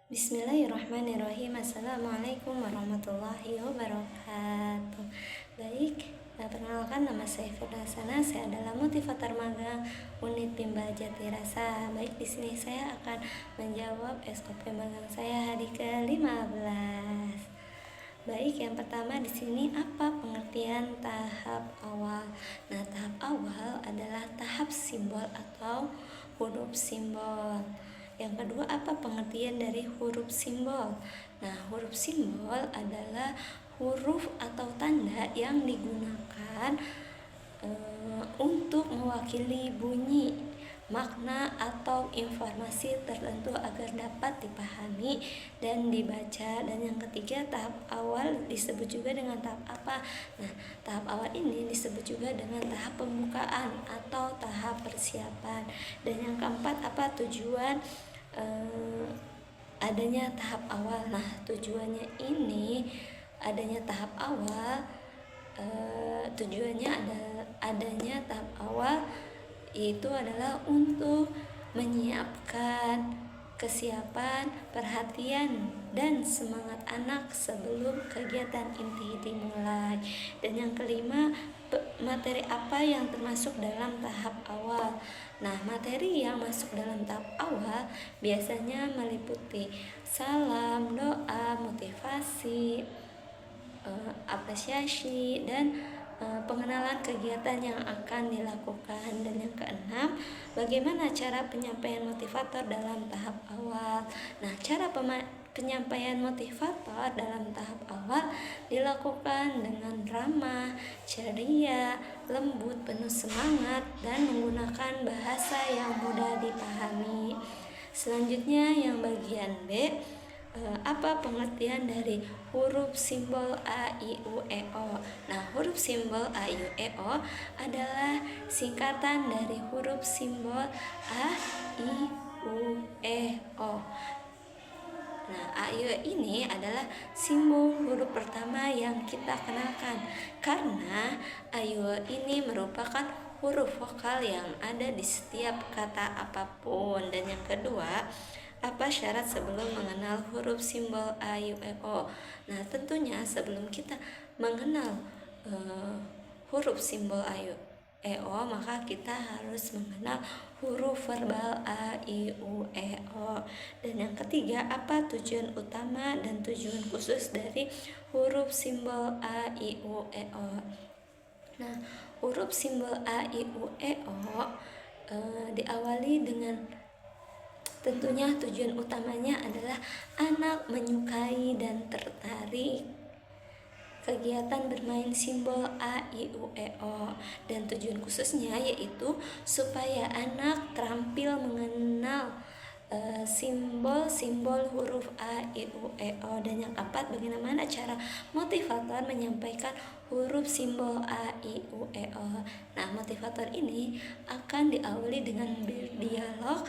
Bismillahirrahmanirrahim. Assalamualaikum warahmatullahi wabarakatuh. Baik, perkenalkan nama saya Firdasana. Saya adalah motivator magang unit Bimbel Jati Rasa. Baik, di sini saya akan menjawab SOP magang saya hari ke-15. Baik, yang pertama di sini apa pengertian tahap awal? Nah, tahap awal adalah tahap simbol atau huruf simbol. Yang kedua, apa pengertian dari huruf simbol? Nah, huruf simbol adalah huruf atau tanda yang digunakan untuk mewakili bunyi, makna atau informasi tertentu agar dapat dipahami dan dibaca. Dan yang ketiga, tahap awal disebut juga dengan tahap apa? Nah, tahap awal ini disebut juga dengan tahap pembukaan atau tahap persiapan. Dan yang keempat, apa tujuan adanya tahap awal? Nah, tujuannya ini adanya tahap awal, tujuannya adanya tahap awal itu adalah untuk menyiapkan kesiapan, perhatian, dan semangat anak sebelum kegiatan inti dimulai. Dan yang kelima, materi apa yang termasuk dalam tahap awal? Nah, materi yang masuk dalam tahap awal biasanya meliputi salam, doa, motivasi, apresiasi, dan pengenalan kegiatan yang akan dilakukan. Dan yang keenam, bagaimana cara penyampaian motivator dalam tahap awal? Nah, cara penyampaian motivator dalam tahap awal dilakukan dengan ramah, ceria, lembut, penuh semangat, dan menggunakan bahasa yang mudah dipahami. Selanjutnya yang bagian B, apa pengertian dari huruf simbol A, I, U, E, O? Nah, huruf simbol A, I, U, E, O adalah singkatan dari huruf simbol A, I, U, E, O. Nah, A, I, U ini adalah simbol huruf pertama yang kita kenalkan karena A, I, U ini merupakan huruf vokal yang ada di setiap kata apapun. Dan yang kedua, apa syarat sebelum mengenal huruf simbol A, I, U, E, O? Nah, tentunya sebelum kita mengenal huruf simbol A, I, U, E, O, maka kita harus mengenal huruf verbal A, I, U, E, O. Dan yang ketiga, apa tujuan utama dan tujuan khusus dari huruf simbol A, I, U, E, O? Nah, huruf simbol A, I, U, E, O diawali dengan tentunya tujuan utamanya adalah anak menyukai dan tertarik kegiatan bermain simbol A, I, U, E, O. Dan tujuan khususnya yaitu supaya anak terampil mengenal simbol-simbol huruf A, I, U, E, O. Dan yang keempat, bagaimana cara motivator menyampaikan huruf simbol A, I, U, E, O. Nah, motivator ini akan diawali dengan berdialog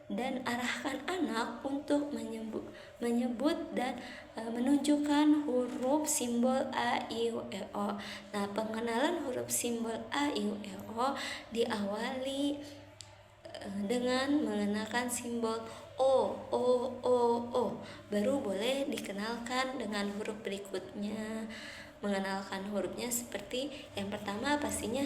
dan arahkan anak untuk menyebut dan menunjukkan huruf simbol A, I, U, E, O. Nah, pengenalan huruf simbol A, I, U, E, O diawali dengan mengenalkan simbol O, O, O, O. Baru boleh dikenalkan dengan huruf berikutnya. Mengenalkan hurufnya seperti yang pertama, pastinya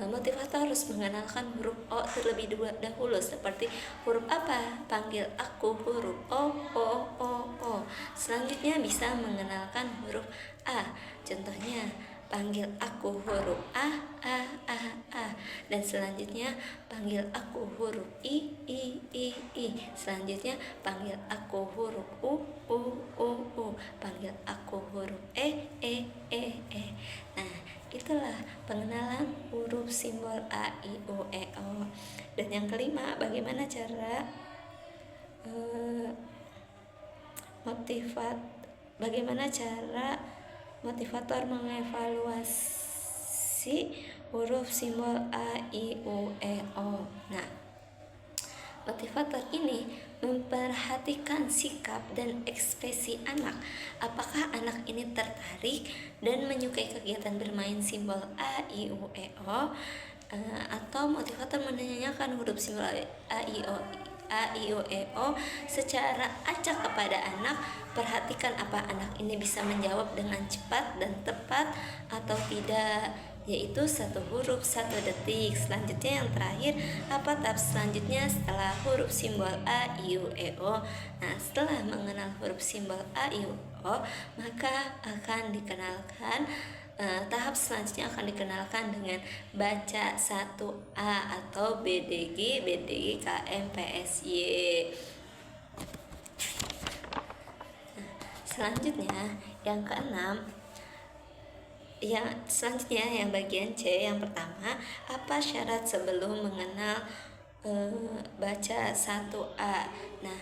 motivator harus mengenalkan huruf O terlebih dahulu. Seperti huruf apa? Panggil aku huruf O, O, O, O. Selanjutnya bisa mengenalkan huruf A. Contohnya, panggil aku huruf A, A, A, A. Dan selanjutnya panggil aku huruf I, I, I, I. Selanjutnya panggil aku huruf U, U, U, U. Panggil aku huruf E, E, E, E. Nah, itulah pengenalan huruf simbol A, I, U, E, O. Dan yang kelima, bagaimana cara motivator mengevaluasi huruf simbol A, I, U, E, O. Nah, motivator ini memperhatikan sikap dan ekspresi anak. Apakah anak ini tertarik dan menyukai kegiatan bermain simbol A, I, U, E, O? Atau motivator menanyakan huruf simbol A, I, O A, I, U, E, O secara acak kepada anak. Perhatikan apa anak ini bisa menjawab dengan cepat dan tepat atau tidak, yaitu 1 huruf 1 detik. Selanjutnya yang terakhir, apa tahap selanjutnya setelah huruf simbol A, I, U, E, O? Nah, setelah mengenal huruf simbol A, I, U, O, maka akan dikenalkan tahap selanjutnya akan dikenalkan dengan baca 1A atau BDG, KMPSY. Selanjutnya yang keenam, yang bagian C, yang pertama, apa syarat sebelum mengenal baca 1A? Nah,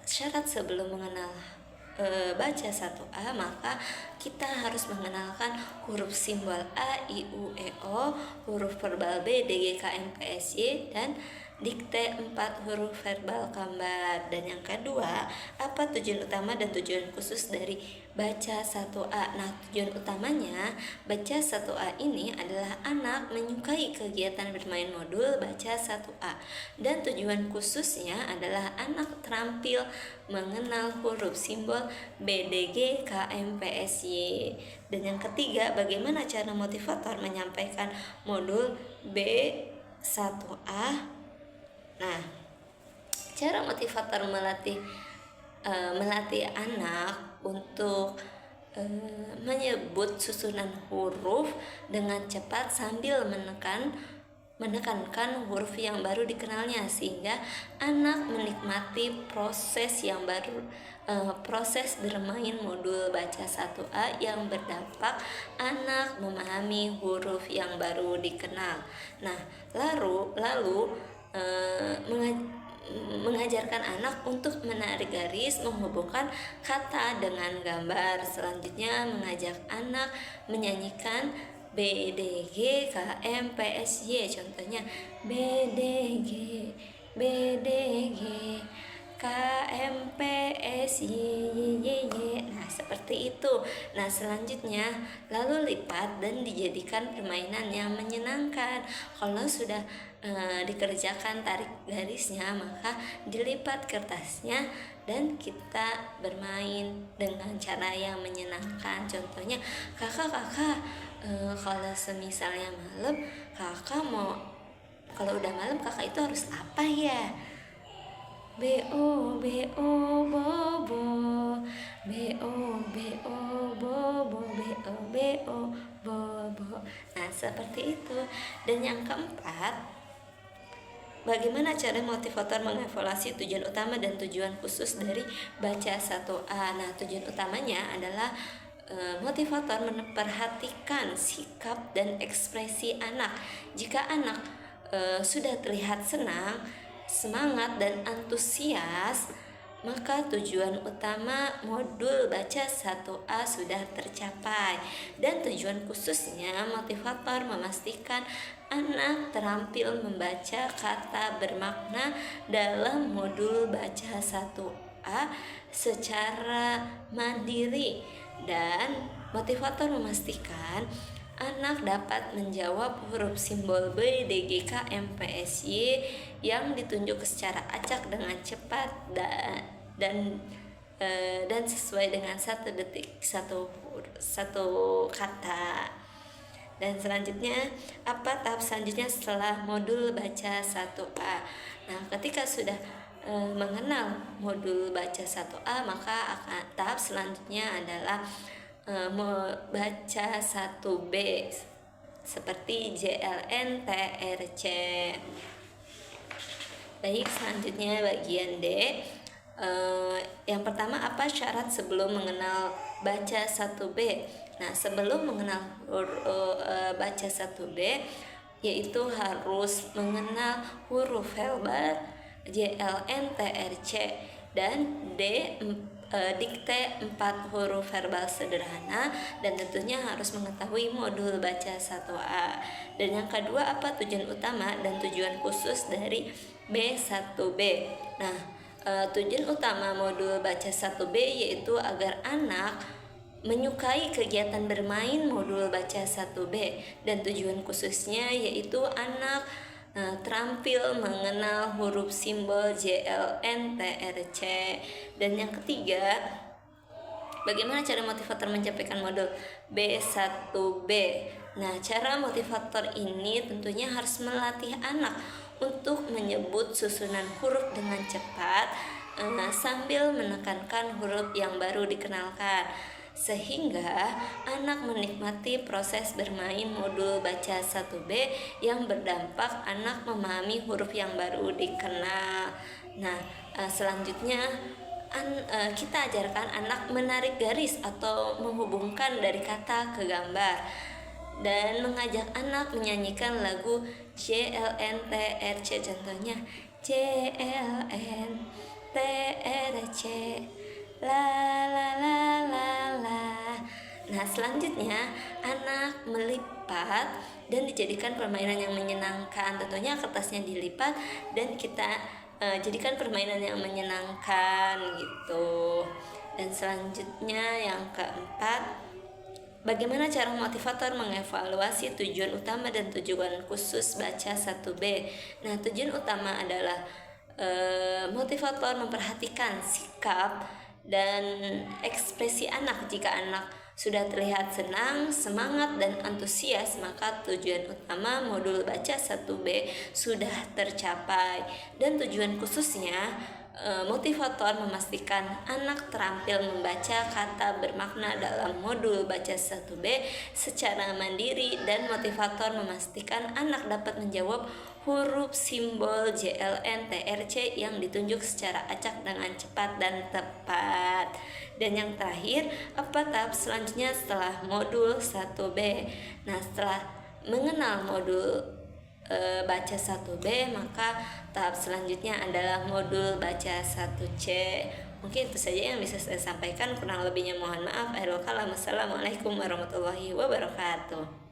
syarat sebelum mengenal baca 1A, maka kita harus mengenalkan huruf simbol A, I, U, E, O, huruf verbal B, D, G, K, M, P, S, Y, dan dikte 4 huruf verbal gambar. Dan yang kedua, apa tujuan utama dan tujuan khusus dari baca 1A? Nah, tujuan utamanya baca 1A ini adalah anak menyukai kegiatan bermain modul baca 1A, dan tujuan khususnya adalah anak terampil mengenal huruf simbol B, D, G, K, M, P, S, Y. Dan yang ketiga, bagaimana cara motivator menyampaikan modul B1A? Nah, cara motivator melatih anak untuk menyebut susunan huruf dengan cepat sambil menekankan huruf yang baru dikenalnya, sehingga anak menikmati proses yang baru, proses bermain modul baca 1A yang berdampak anak memahami huruf yang baru dikenal. Nah, lalu mengajarkan anak untuk menarik garis, menghubungkan kata dengan gambar. Selanjutnya mengajak anak menyanyikan B, D, G, K, M, P, S, Y. Contohnya B, D, G, B, D, G, K, M, P, S, Y, Y, Y, Y. Nah, seperti itu. Nah, selanjutnya lalu lipat dan dijadikan permainan yang menyenangkan. Kalau sudah dikerjakan tarik garisnya, maka dilipat kertasnya dan kita bermain dengan cara yang menyenangkan. Contohnya, kakak kalau semisalnya malam, kalau udah malam kakak itu harus apa ya? B-O, B-O, bobo, B-O, B-O, bobo, B-O, B-O, bobo. Nah, seperti itu. Dan yang keempat, bagaimana cara motivator mengevaluasi tujuan utama dan tujuan khusus dari baca 1A? Nah, tujuan utamanya adalah motivator memperhatikan sikap dan ekspresi anak. Jika anak sudah terlihat senang, semangat, dan antusias, maka tujuan utama modul baca 1A sudah tercapai. Dan tujuan khususnya, motivator memastikan anak terampil membaca kata bermakna dalam modul baca 1A secara mandiri. Dan motivator memastikan anak dapat menjawab huruf simbol B, D, G, K, M, P, S, Y yang ditunjuk secara acak dengan cepat dan sesuai dengan 1 detik satu kata. Dan selanjutnya, apa tahap selanjutnya setelah modul baca 1A? Nah, ketika sudah mengenal modul baca 1A, maka tahap selanjutnya adalah baca 1B seperti JLN, TRC. Baik, selanjutnya bagian D. Yang pertama, apa syarat sebelum mengenal baca 1B? Nah, sebelum mengenal baca 1B, yaitu harus mengenal huruf verbal JLN, TRC, dan D, dikte 4 huruf verbal sederhana, dan tentunya harus mengetahui modul baca 1A. Dan yang kedua, apa tujuan utama dan tujuan khusus dari B1B? Nah, tujuan utama modul baca 1B yaitu agar anak menyukai kegiatan bermain modul baca 1B, dan tujuan khususnya yaitu anak terampil mengenal huruf simbol JLNTRC. Dan yang ketiga, bagaimana cara motivator menyampaikan modul B1B? Nah, cara motivator ini tentunya harus melatih anak untuk menyebut susunan huruf dengan cepat sambil menekankan huruf yang baru dikenalkan, sehingga anak menikmati proses bermain modul baca 1B yang berdampak anak memahami huruf yang baru dikenal. Nah, selanjutnya kita ajarkan anak menarik garis atau menghubungkan dari kata ke gambar, dan mengajak anak menyanyikan lagu JLNTRC. Contohnya JLNTRC la la la la la. Nah, selanjutnya anak melipat dan dijadikan permainan yang menyenangkan. Tentunya kertasnya dilipat dan kita jadikan permainan yang menyenangkan gitu. Dan selanjutnya yang keempat, bagaimana cara motivator mengevaluasi tujuan utama dan tujuan khusus baca 1B? Nah, tujuan utama adalah motivator memperhatikan sikap dan ekspresi anak. Jika anak sudah terlihat senang, semangat, dan antusias, maka tujuan utama modul baca 1B sudah tercapai. Dan tujuan khususnya, motivator memastikan anak terampil membaca kata bermakna dalam modul baca 1B secara mandiri, dan motivator memastikan anak dapat menjawab huruf simbol JLNTRC yang ditunjuk secara acak dengan cepat dan tepat. Dan yang terakhir, apa tahap selanjutnya setelah modul 1B? Nah, setelah mengenal modul baca 1B, maka tahap selanjutnya adalah modul baca 1C. Mungkin itu saja yang bisa saya sampaikan, kurang lebihnya mohon maaf. Akhirul kalam. Assalamualaikum warahmatullahi wabarakatuh.